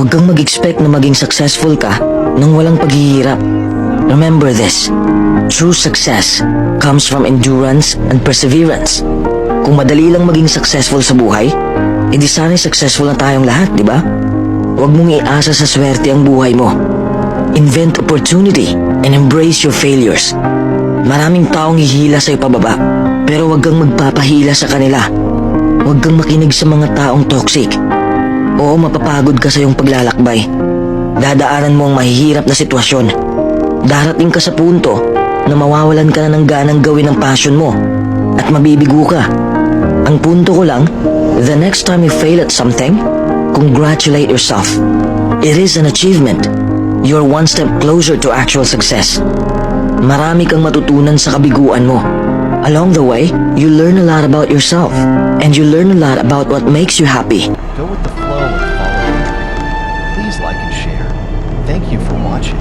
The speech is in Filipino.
Huwag kang mag-expect na maging successful ka nang walang paghihirap. Remember this, true success comes from endurance and perseverance. Kung madali lang maging successful sa buhay, edi sana'y successful na tayong lahat, di ba? Huwag mong iasa sa swerte ang buhay mo. Invent opportunity and embrace your failures. Maraming taong hihila sa'yo pababa, pero huwag kang magpapahila sa kanila. Huwag kang makinig sa mga taong toxic. Oo, mapapagod ka sa iyong paglalakbay. Dadaanan mo ang mahihirap na sitwasyon. Darating ka sa punto na mawawalan ka na ng ganang gawin ang passion mo at mabibigo ka. Ang punto ko lang, the next time you fail at something, congratulate yourself. It is an achievement. You're one step closer to actual success. Marami kang matutunan sa kabiguan mo. Along the way, you learn a lot about yourself and you learn a lot about what makes you happy. Go with the flow and follow the dream. Please like and share. Thank you for watching.